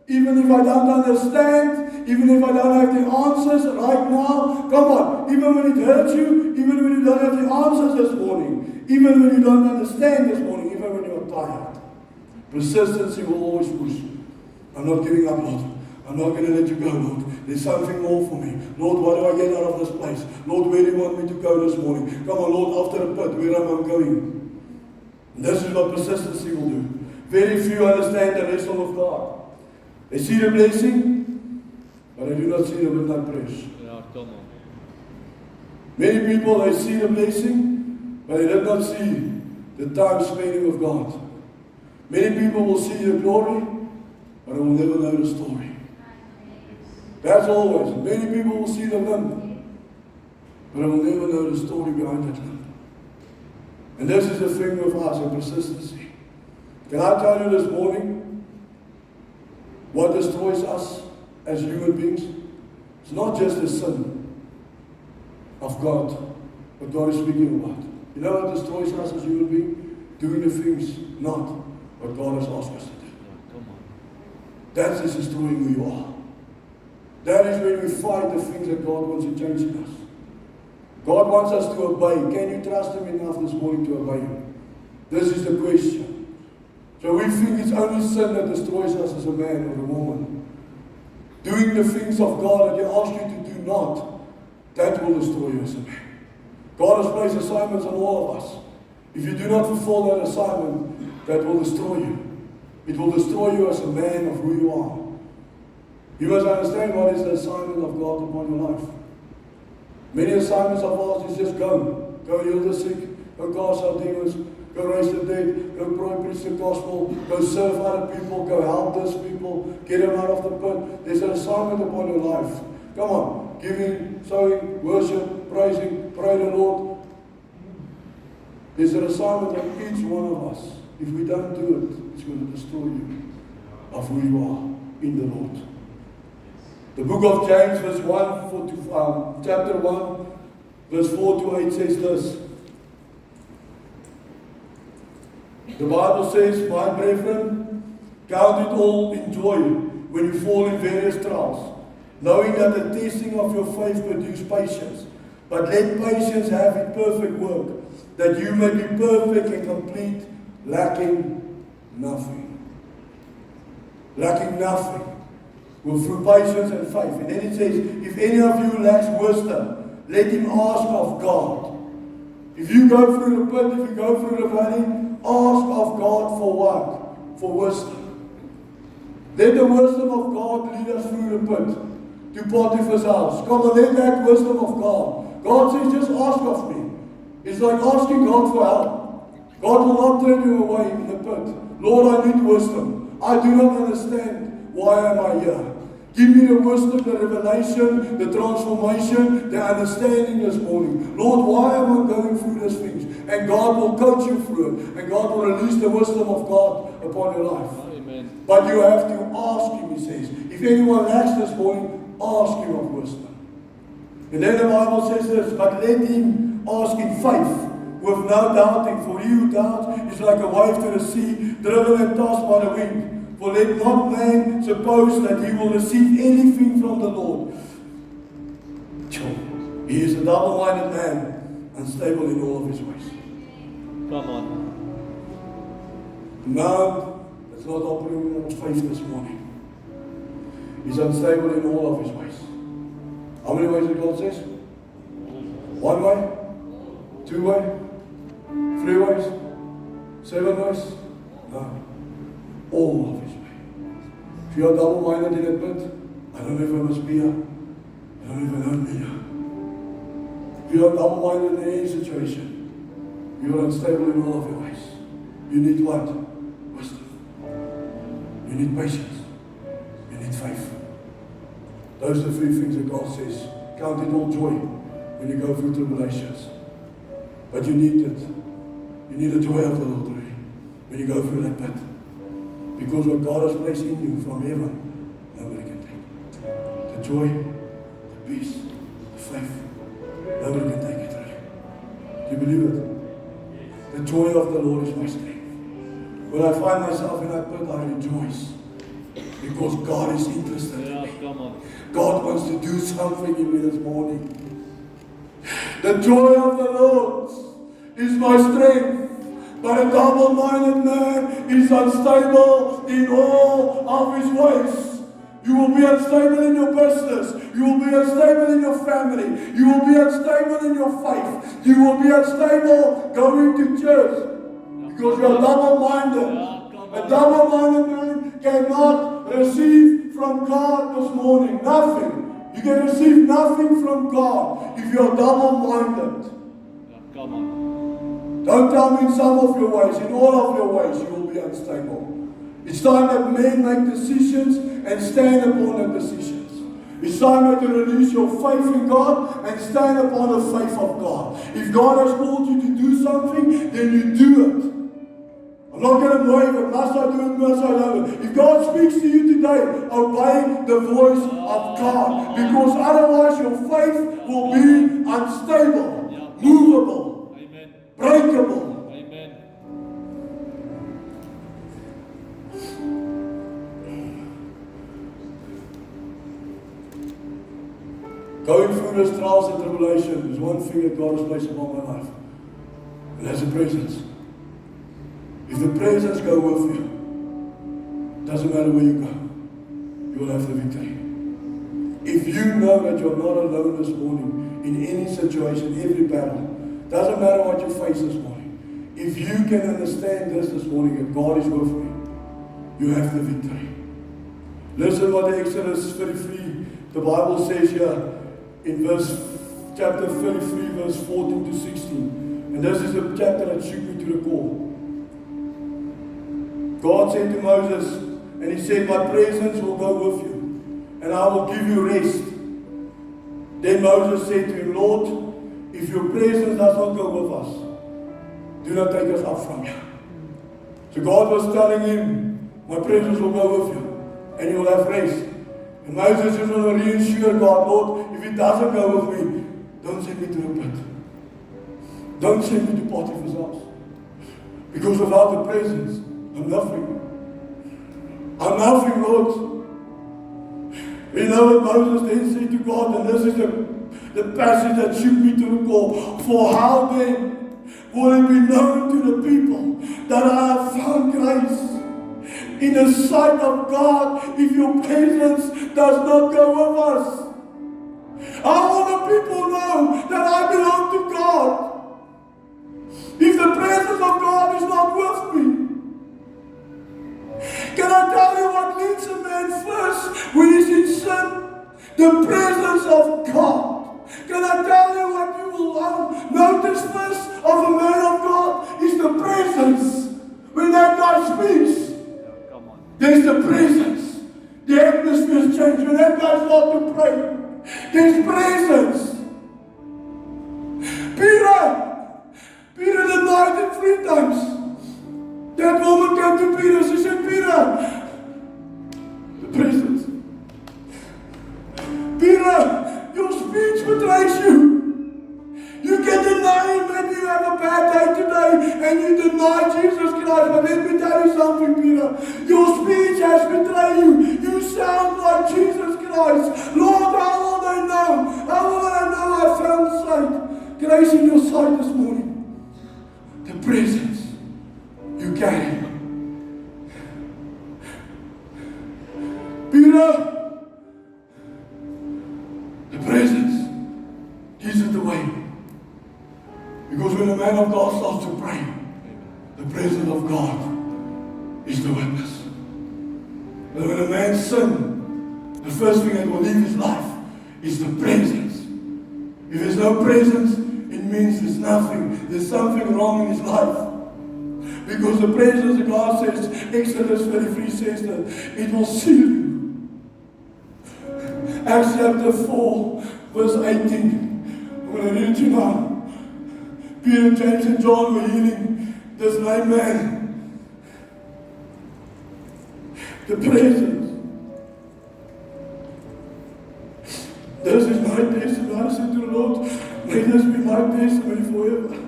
Even if I don't understand. Even if I don't have the answers right now. Come on. Even when it hurts you. Even when you don't have the answers this morning. Even when you don't understand this morning. Even when you are tired. Persistency will always push. I'm not giving up, Lord. I'm not going to let you go, Lord. There's something more for me. Lord, what do I get out of this place? Lord, where do you want me to go this morning? Come on, Lord, after the pit, where am I going? And this is what persistency will do. Very few understand the wrestle of God. They see the blessing, but they do not see the midnight prayers. Yeah, come on. Many people, they see the blessing, but they did not see the time spending with God. Many people will see the glory, but they will never know the story. That's always. Many people will see the limp, but I will never know the story behind that limp. And this is the thing with us, and persistency. Can I tell you this morning? what destroys us as human beings? It's not just the sin of God, what God is speaking about. You know what destroys us as human beings? Doing the things not what God has asked us to do. Come on. That is destroying who you are. That is when we fight the things that God wants to change in us. God wants us to obey. Can you trust Him enough this morning to obey Him? This is the question. So we think it's only sin that destroys us as a man or a woman. Doing the things of God that He asks you to do not, that will destroy you as a man. God has placed assignments on all of us. If you do not fulfill that assignment, that will destroy you. It will destroy you as a man of who you are. You must understand what is the assignment of God upon your life. Many assignments of ours is just go. Go heal the sick, go cast out demons, go raise the dead, go preach the gospel, go serve other people, go help those people, get them out of the pit. There's an assignment upon your life. Come on, giving, sowing, worship, praising, pray the Lord. There's an assignment on each one of us. If we don't do it, it's going to destroy you of who you are in the Lord. The book of James, verse 1, chapter 1, verse 4 to 8 says this. The Bible says, my brethren, count it all in joy when you fall in various trials, knowing that the testing of your faith produces patience. But let patience have its perfect work, that you may be perfect and complete, lacking nothing. Lacking nothing. Well, through patience and faith. And then it says, if any of you lacks wisdom, let him ask of God. If you go through the pit, if you go through the valley, ask of God for what? For wisdom. Let the wisdom of God lead us through the pit to Potiphar's house. Come on, let that wisdom of God. God says, just ask of me. It's like asking God for help. God will not turn you away in the pit. Lord, I need wisdom. I do not understand. Why am I here? Give me the wisdom, the revelation, the transformation, the understanding this morning. Lord, why am I going through these things? And God will coach you through it. And God will release the wisdom of God upon your life. Amen. But you have to ask Him, He says. If anyone lacks this morning, ask Him of wisdom. And then the Bible says this, but let him ask in faith, with no doubting. For he who doubts is like a wave to the sea, driven and tossed by the wind. For let not man suppose that he will receive anything from the Lord. He is a double-minded man, unstable in all of his ways. Come on. No, it's not operating on faith this morning. He's unstable in all of his ways. How many ways did God says? One way? 2 way? 3 ways? 7 ways? No. All of his way. If you are double-minded in a pit, I don't know if I must be here. I don't know if I don't be here. If you are double-minded in any situation, you are unstable in all of your ways. You need what? Wisdom. You need patience. You need faith. Those are the 3 things that God says. Count it all joy when you go through tribulations. But you need it. You need the joy of the Lord when you go through that pit. Because what God has placed in you from heaven, nobody can take it. The joy, the peace, the faith, nobody can take it away. Do you believe it? The joy of the Lord is my strength. When I find myself in that pit, I rejoice. Because God is interested in me. Come on. God wants to do something in me this morning. The joy of the Lord is my strength. But a double-minded man is unstable in all of his ways. You will be unstable in your business. You will be unstable in your family. You will be unstable in your faith. You will be unstable going to church. Because you are double-minded. A double-minded man cannot receive from God this morning. Nothing. You can receive nothing from God if you are double-minded. Come on. Don't tell me in some of your ways, in all of your ways, you will be unstable. It's time that men make decisions and stand upon the decisions. It's time that you release your faith in God and stand upon the faith of God. If God has called you to do something, then you do it. I'm not going to waver. Must I do it? Must I do it? If God speaks to you today, obey the voice of God. Because otherwise your faith will be unstable, movable, Amen. breakable. Amen. Going through this trials and tribulation is one thing that God has placed upon my life. And that's the presence. If the presence go with you, doesn't matter where you go, you will have the victory. If you know that you're not alone this morning in any situation, every battle, doesn't matter what you face this morning. If you can understand this morning, that God is with you, you have the victory. Listen what Exodus 33, the Bible says here in chapter 33, verse 14 to 16. And this is the chapter that shook me to the core. God said to Moses, and he said, my presence will go with you, and I will give you rest. Then Moses said to him, Lord, if your presence does not go with us, do not take us up from you. So God was telling him, my presence will go with you, and you will have rest. And Moses is going to reassure God, Lord, if it doesn't go with me, don't send me to the pit. Don't send me to Potiphar's house. Because without the presence, I'm nothing. I'm nothing, Lord. We know what Moses then said to God, and this is the passage that shook me to the core. For how then will it be known to the people that I have found grace in the sight of God if your presence does not go with us? How will the people know that I belong to God if the presence of God is not with me? Can I tell you what leads a man first when he's in sin? The presence of God. Can I tell you what you will notice first of a man of God is the presence. When that guy speaks, there's the presence. The atmosphere is changed. When that guy starts to pray, there's presence. Peter denied it 3 times. That woman came to Peter. She said, Peter, the presence. Peter, your speech betrays you. You can deny him. Maybe you have a bad day today and you deny Jesus Christ. But let me tell you something, Peter. Your speech has betrayed you. You sound like Jesus Christ. Lord, how will I know? How will I know I found sight? Grace in your sight this morning. The presence you carry. Peter, the presence gives it away. Because when a man of God starts to pray, the presence of God is the witness. But when a man sins, the first thing that will leave his life is the presence. If there's no presence, it means there's nothing. There's something wrong in his life. Because the presence of God says, Exodus 33 says that it will seal you. Acts chapter 4, verse 18. I'm going to read it to you now. Peter, James, and John were healing this lame man. The presence. This is my testimony. I said to the Lord, may this be my testimony forever.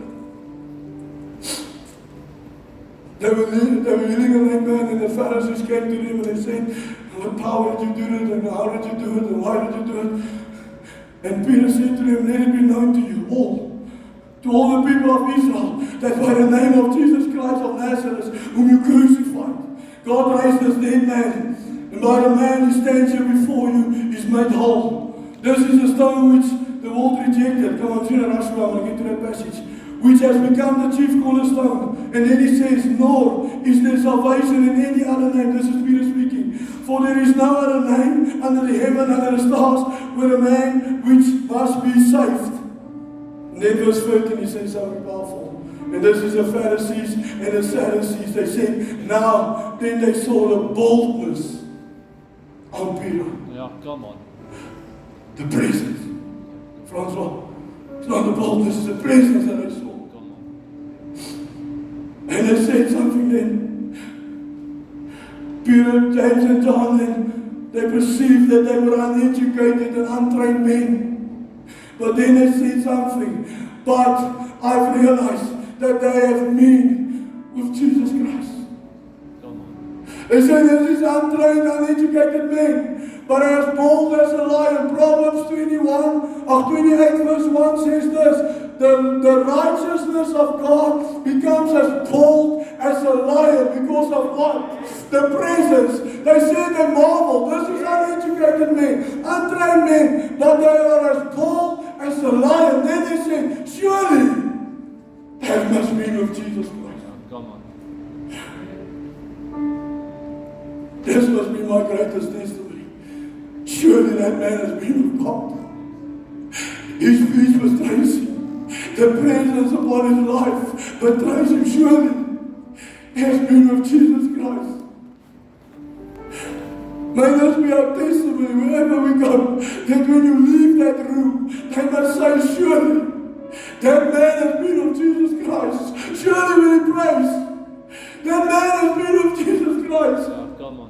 They were healing a lame man, and the Pharisees came to him and they said, what power did you do it, and how did you do it, and why did you do it? And Peter said to them, let it be known to you all, to all the people of Israel, that by the name of Jesus Christ of Nazareth, whom you crucified, God raised this dead man, and by the man who stands here before you is made whole. This is the stone which the world rejected. Come on, through the rush, I'm going to get to that passage. Which has become the chief cornerstone. And then he says, nor is there salvation in any other name. This is Peter speaking. For there is no other name under the heaven, under the stars, where a man which must be saved. And then verse 13 he says something powerful. And this is the Pharisees and the Sadducees. They said, now then they saw the boldness on Peter. Yeah, come on. The presence. Francois, it's not the boldness, it's the presence that I saw. Come on. And they said something then. Peter, James and John then, they perceived that they were uneducated and untrained men. But then they said something. But I've realized that they have mean with Jesus Christ. Come on. They say this is untrained, uneducated men, but as bold as a lion. Proverbs 28 verse 1 says this, the righteousness of God becomes as bold as a lion because of what? The presence. They said they marveled. This is uneducated men, untrained men, but they are as bold as a lion. Then they said, surely that must be of Jesus Christ. Come on. This must be my greatest testimony. Surely that man has been of God. His speech was tracing. The presence upon his life betrays him. Surely he has been of Jesus Christ. May this be our testimony wherever we go, that when you leave that room, they must say, surely that man has been of Jesus Christ. Surely when he prays, that man has been of Jesus Christ. Yeah, come on.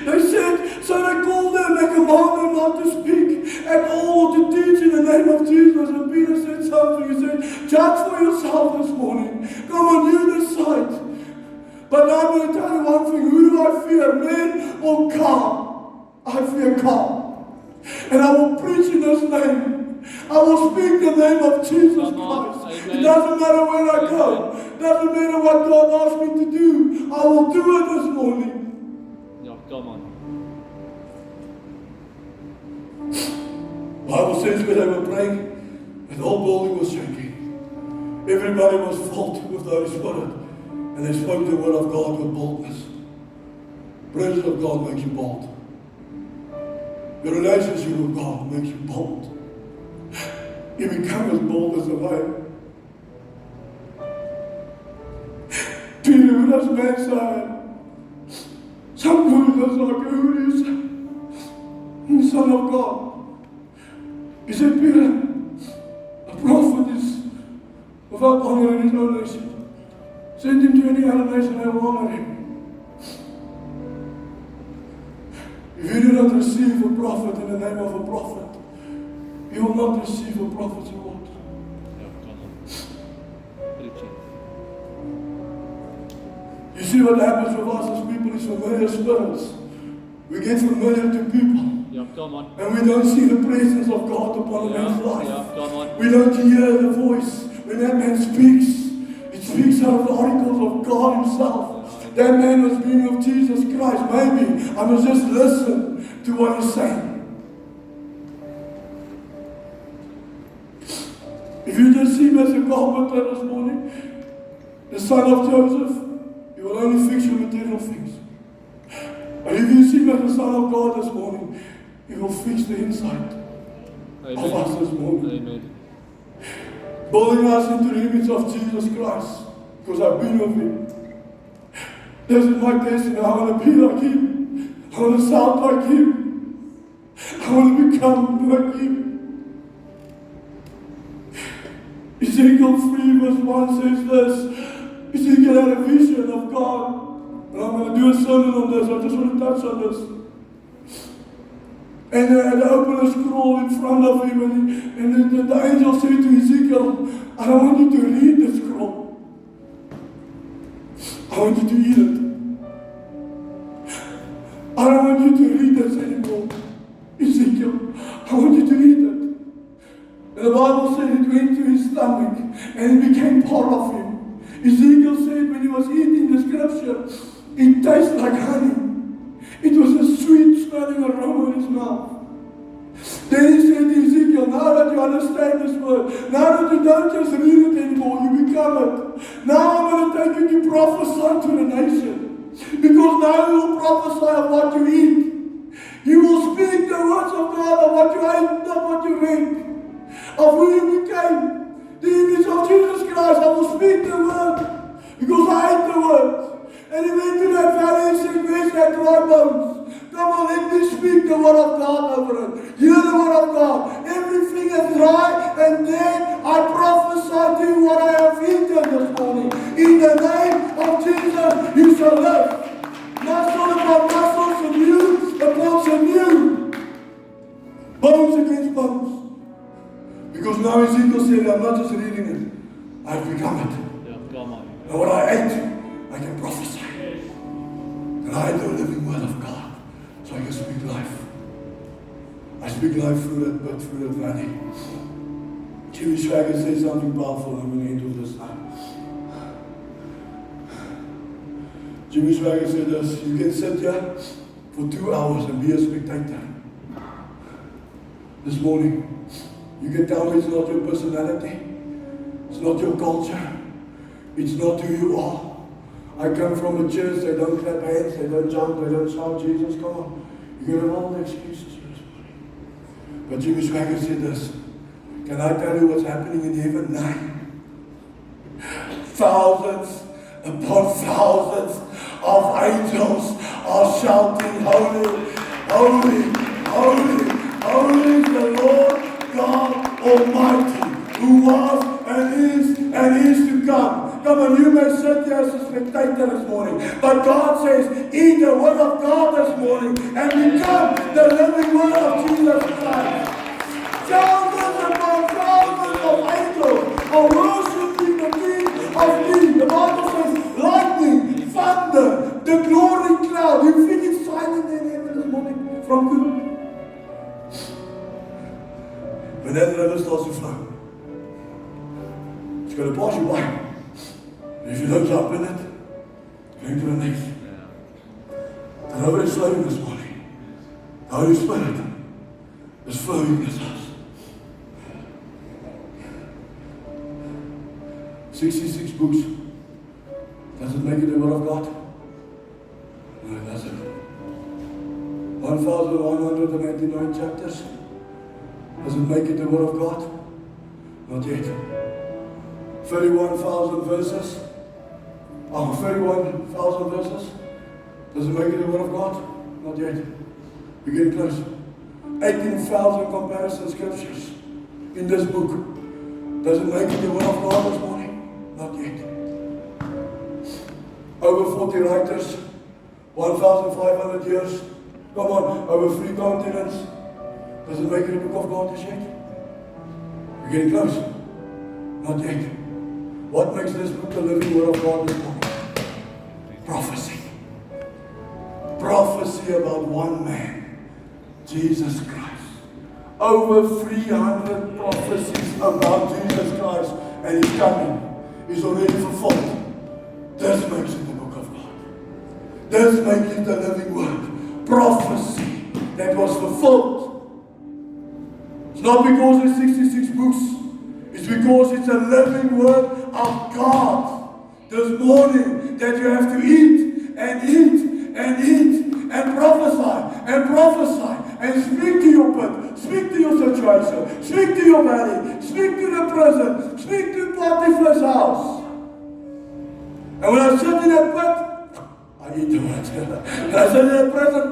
They said, so they called them, they commanded them not to speak at all, to teach in the name of Jesus. And Peter said something, he said, judge for yourself this morning. Come on, you decide. But I'm going to tell you one thing, who do I fear, men or God? I fear God. And I will preach in His name. I will speak the name of Jesus Christ. It doesn't matter where I go. It doesn't matter what God asks me to do. I will do it this morning. Yeah, come on. The Bible says when they were praying, the whole building was shaking. Everybody was filled with the Holy Spirit. And they spoke the word of God with boldness. The presence of God makes you bold. The relationship with God makes you bold. You become as bold as a lion. Peter, who does man say? Some people just like, who do you say? The Son of God. He said, Peter, a prophet is without honor in his own nation. Send him to any other nation, they will honor him. If you do not receive a prophet in the name of a prophet, you will not receive a prophet's reward. Yeah, come on. Preach it. You see what happens with us as people is familiar spirits. We get familiar to people. Yeah, come on. And we don't see the presence of God upon a man's life. Yeah, come on. We don't hear the voice when that man speaks. It speaks out of the oracles of God Himself. That man was being of Jesus Christ. Maybe I must just listen to what he's saying. If you just see him as a carpenter this morning, the son of Joseph, he will only fix your material things. But if you see him as the Son of God this morning, he will fix the inside of us this morning. Amen. Building us into the image of Jesus Christ, because I've been with Him. This is my destiny. I want to be like Him. I want to sound like Him. I want to become like Him. Ezekiel 3 verse 1 says this. Ezekiel had a vision of God. And I'm going to do a sermon on this. I just want to touch on this. And they opened a scroll in front of him, and the angel said to Ezekiel, I don't want you to read the scroll. I want you to eat it. I don't want you to read this anymore, Ezekiel. I want you to eat it. And the Bible said it went to his stomach, and it became part of him. Ezekiel said when he was eating the scripture, it tasted like honey. It was a sweet smelling aroma in his mouth. Then he said to Ezekiel, now that you understand this word, now that you don't just read it anymore, you become it. Now I'm going to take you to prophesy to the nation. Because now you will prophesy of what you eat. You will speak the words of God of what you ate, not what you read. Of who you became. The image of Jesus Christ. I will speak the word. Because I ate the word. And he went to that valley and said, where's that dry bones? Come on, let me speak the word of God over it. Hear the word of God. Everything is dry, and then I prophesy to you what I have eaten this morning. In now Ezekiel said, I'm not just reading it, I've become it. Yeah, come on. And what I ate, I can prophesy. And I ate the living word of God. So I can speak life. I speak life through that bit, through that valley. Jimmy Swaggart said something powerful. I'm going to end with this now. Jimmy Swaggart said this: you can sit here for 2 hours and be a spectator. This morning, you can tell me it's not your personality, it's not your culture, it's not who you are. I come from a church, they don't clap hands, they don't jump, they don't shout Jesus, come on. You can have all the excuses this morning. But Jimmy Swaggart said this: can I tell you what's happening in heaven now? Thousands upon thousands of angels are shouting, holy, holy, holy, holy is the Lord God Almighty, who was and is to come. Come on, you may sit here as a spectator this morning, but God says, eat the word of God this morning and become the living word of Jesus Christ. Thousands upon thousands of angels are worshiping the King of Kings. The Bible says, lightning, thunder, the glory cloud. You think it's silent in heaven this morning from you? When that river starts to flow, it's going to pass you by. If you don't jump in it, going to the next. The river is flowing this morning. The Holy Spirit is flowing in this house. 66 books. Does it make it the Word of God? No, it doesn't. 1,189 chapters. Does it make it the Word of God? Not yet. 31,000 verses. 31,000 verses. Does it make it the Word of God? Not yet. We're getting close. 18,000 comparison scriptures in this book. Does it make it the Word of God this morning? Not yet. Over 40 writers, 1,500 years. Come on, over 3 continents. Does it make it the book of God this yet? We're getting close. Not yet. What makes this book the living word of God this morning? Prophecy. Prophecy about one man, Jesus Christ. Over 300 prophecies about Jesus Christ and His coming is already fulfilled. This makes it the book of God. This makes it the living word. Prophecy that was fulfilled. It's not because there's 66 books. It's because it's a living word of God. This morning that you have to eat and eat and eat and prophesy and speak to your pit, speak to your situation, speak to your valley, speak to the prison, speak to Potiphar's house. And when I sit in that pit, I eat the word. And I sit in that prison,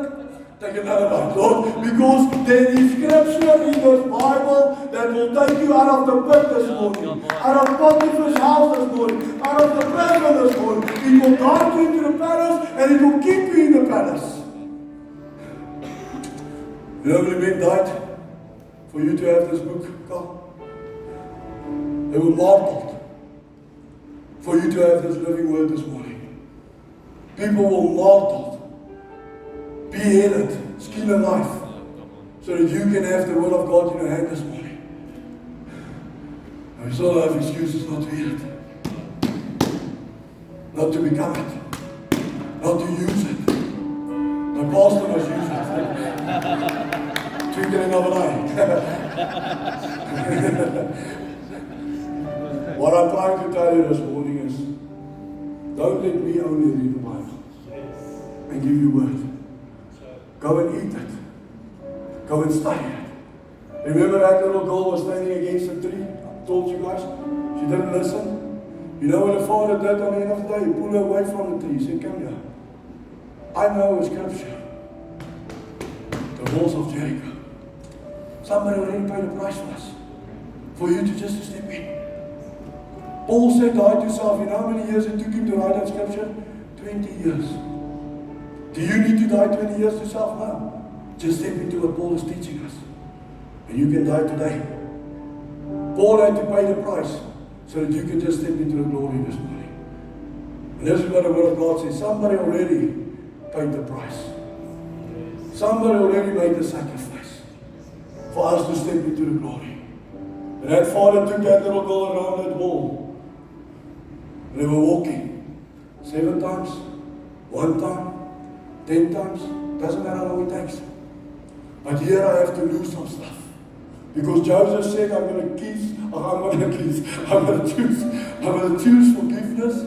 take another bite, Lord, because there is scripture in this Bible that will take you out of the pit this morning, out of Potiphar's house this morning, out of the prison this morning. It will guide you into the palace and it will keep you in the palace. You know how many men died for you to have this book, God? They were martyred for you to have this living word this morning. People were martyred, beheaded, skinned alive, so that you can have the word of God in your hand this morning. And we still have excuses not to hear it, not to become it, not to use it. My pastor must use it. Twinkling of an eye. What I'm trying to tell you this morning is, don't let me only read the Bible and give you word. Go and eat it. Go and study it. Remember that little girl was standing against a tree? I told you guys. She didn't listen. You know what the father did on the end of the day? He pulled her away from the tree. He said, come here. I know a scripture. The walls of Jericho. Somebody already paid the price for us. For you to just step in. Paul said, die to self. You know how many years it took him to write that scripture? 20 years. Do you need to die 20 years to self? No. Just step into what Paul is teaching us. And you can die today. Paul had to pay the price so that you can just step into the glory this morning. And this is what the Word of God says. Somebody already paid the price. Somebody already made the sacrifice for us to step into the glory. And that father took that little girl around that wall. And they were walking 7 times, 1 time, 10 times. Doesn't matter how long it takes. But here I have to lose some stuff. Because Joseph said, I'm going to choose forgiveness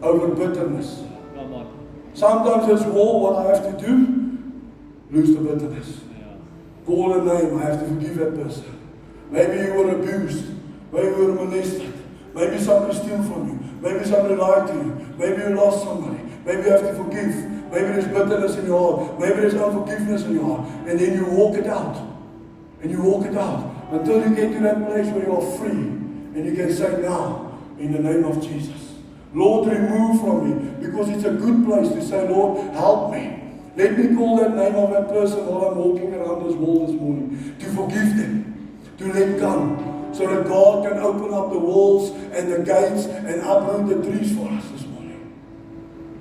over bitterness. Come on. Sometimes this war, what I have to do, lose the bitterness. Yeah. Call a name, I have to forgive that person. Maybe you were abused. Maybe you were molested. Maybe somebody stole from you. Maybe somebody lied to you. Maybe you lost somebody. Maybe you have to forgive. Maybe there's bitterness in your heart. Maybe there's unforgiveness in your heart. And then you walk it out. And you walk it out. Until you get to that place where you are free. And you can say now, in the name of Jesus, Lord, remove from me. Because it's a good place to say, Lord, help me. Let me call that name of that person while I'm walking around this wall this morning. To forgive them. To let go. So that God can open up the walls and the gates and uproot the trees for us this morning.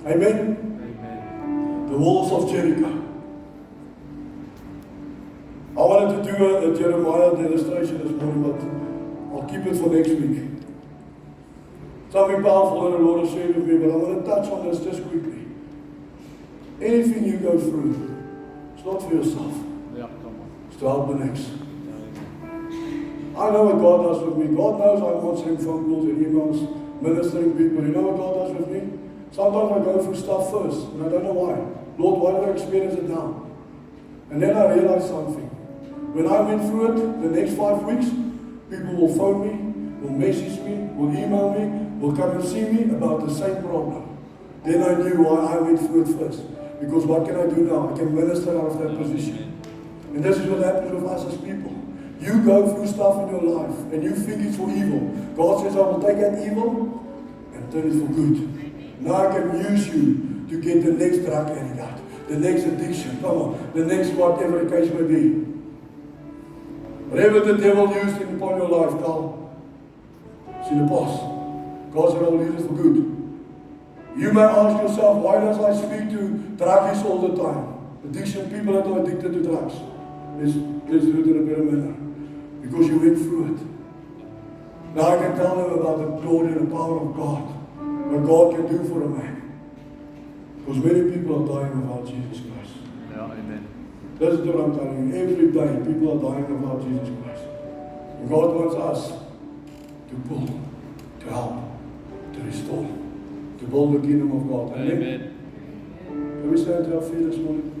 Amen? Amen. The walls of Jericho. I wanted to do a Jeremiah demonstration this morning, but I'll keep it for next week. Something powerful that the Lord has shared with me, but I want to touch on this just quickly. Anything you go through, it's not for yourself. Yeah, come on. It's to help the next. I know what God does with me. God knows I'm answering phone calls and emails, ministering people. You know what God does with me? Sometimes I go through stuff first, and I don't know why. Lord, why did I experience it now? And then I realize something. When I went through it, the next 5 weeks, people will phone me, will message me, will email me, will come and see me about the same problem. Then I knew why I went through it first. Because what can I do now? I can minister out of that position. And this is what happens with us as people. You go through stuff in your life and you think it's for evil. God says, I will take that evil and turn it for good. Now I can use you to get the next drug addict, the next addiction, come on, the next whatever the case may be. Whatever the devil used upon your life, Carl, it's in the past. God said, I will use it for good. You may ask yourself, why does I speak to druggies all the time? Addiction, people that are addicted to drugs. Let's do it in a better manner. Because you went through it. Now I can tell them about the glory and the power of God. What God can do for a man. Because many people are dying without Jesus Christ. Yeah, amen. This is what I'm telling you. Every day people are dying without Jesus Christ. And God wants us to pull, to help, to restore, to build the kingdom of God. Amen. Amen. Can we stand to our feet this morning?